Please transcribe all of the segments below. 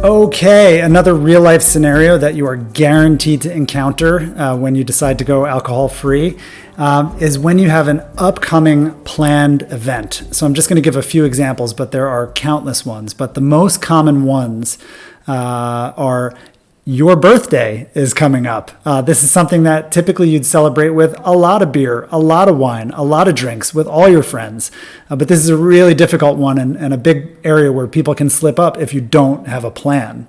Okay, another real life scenario that you are guaranteed to encounter when you decide to go alcohol free is when you have an upcoming planned event. So I'm just going to give a few examples, but there are countless ones. But the most common ones are your birthday is coming up. This is something that typically you'd celebrate with a lot of beer, a lot of wine, a lot of drinks with all your friends. But this is a really difficult one and a big area where people can slip up if you don't have a plan.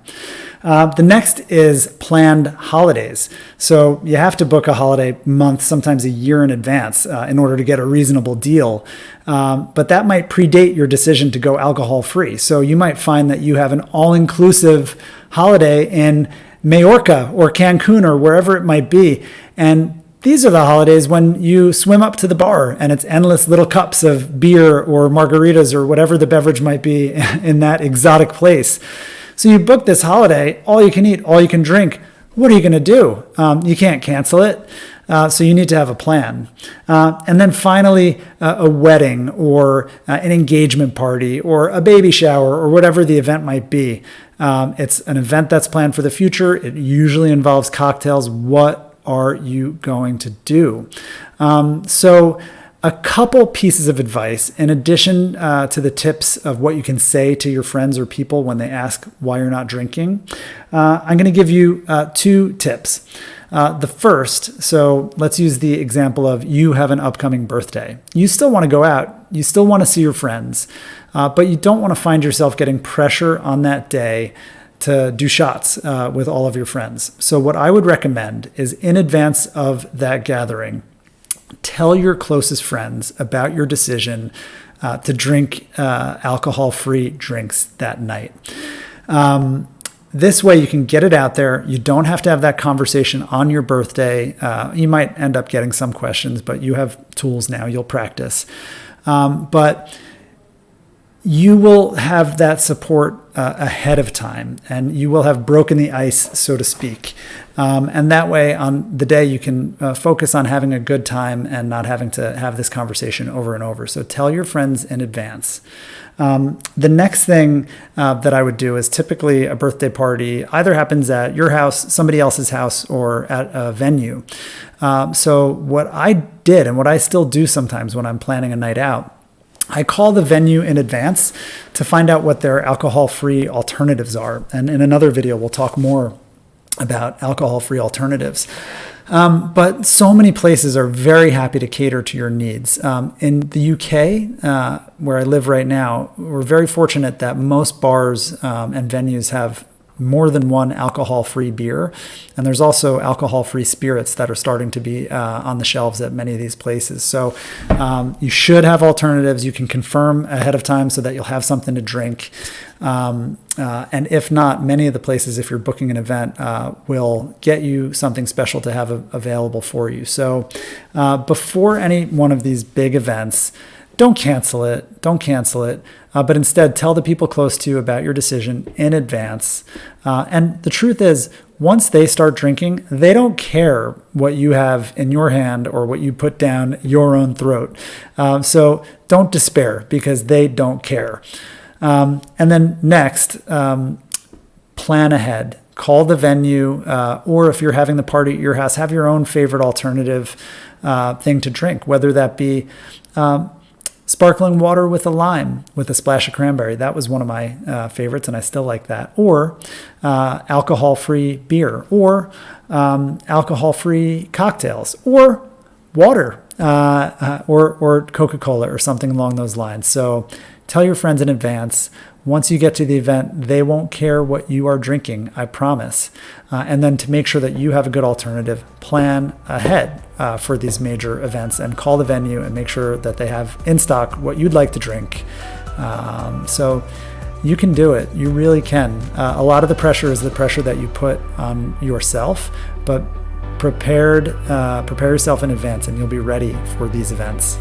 The next is planned holidays. So you have to book a holiday month, sometimes a year in advance in order to get a reasonable deal. But that might predate your decision to go alcohol free. So you might find that you have an all-inclusive holiday in Majorca or Cancun or wherever it might be. And these are the holidays when you swim up to the bar and it's endless little cups of beer or margaritas or whatever the beverage might be in that exotic place. So you book this holiday, all you can eat, all you can drink. What are you going to do? You can't cancel it. So you need to have a plan. And then finally, a wedding or an engagement party or a baby shower or whatever the event might be. It's an event that's planned for the future. It usually involves cocktails. What are you going to do? So a couple pieces of advice in addition to the tips of what you can say to your friends or people when they ask why you're not drinking. I'm going to give you two tips. The first, so let's use the example of you have an upcoming birthday. You still want to go out. You still want to see your friends, but you don't want to find yourself getting pressure on that day to do shots with all of your friends. So what I would recommend is in advance of that gathering, tell your closest friends about your decision to drink alcohol-free drinks that night. This way you can get it out there. You don't have to have that conversation on your birthday. You might end up getting some questions, but you have tools now. You'll practice. But you will have that support ahead of time, and you will have broken the ice, so to speak. And that way, on the day, you can focus on having a good time and not having to have this conversation over and over. So tell your friends in advance. The next thing that I would do is typically a birthday party either happens at your house, somebody else's house, or at a venue. So what I did and what I still do sometimes when I'm planning a night out, I call the venue in advance to find out what their alcohol-free alternatives are. And in another video, we'll talk more about alcohol-free alternatives. But so many places are very happy to cater to your needs. In the UK, where I live right now, we're very fortunate that most bars and venues have more than one alcohol-free beer. And there's also alcohol-free spirits that are starting to be on the shelves at many of these places. So you should have alternatives. You can confirm ahead of time so that you'll have something to drink. And if not, many of the places, if you're booking an event, will get you something special to have available for you. So before any one of these big events, don't cancel it. Don't cancel it. But instead, tell the people close to you about your decision in advance. And the truth is, once they start drinking, they don't care what you have in your hand or what you put down your own throat. So don't despair because they don't care. And then next, plan ahead. Call the venue, or if you're having the party at your house, have your own favorite alternative thing to drink, whether that be sparkling water with a lime with a splash of cranberry. That was one of my favorites, and I still like that. Or alcohol-free beer, or alcohol-free cocktails, or water, or Coca-Cola, or something along those lines. So tell your friends in advance. Once you get to the event, they won't care what you are drinking, I promise. And then to make sure that you have a good alternative, plan ahead for these major events and call the venue and make sure that they have in stock what you'd like to drink. So you can do it. You really can. A lot of the pressure is the pressure that you put on yourself, but prepare yourself in advance and you'll be ready for these events.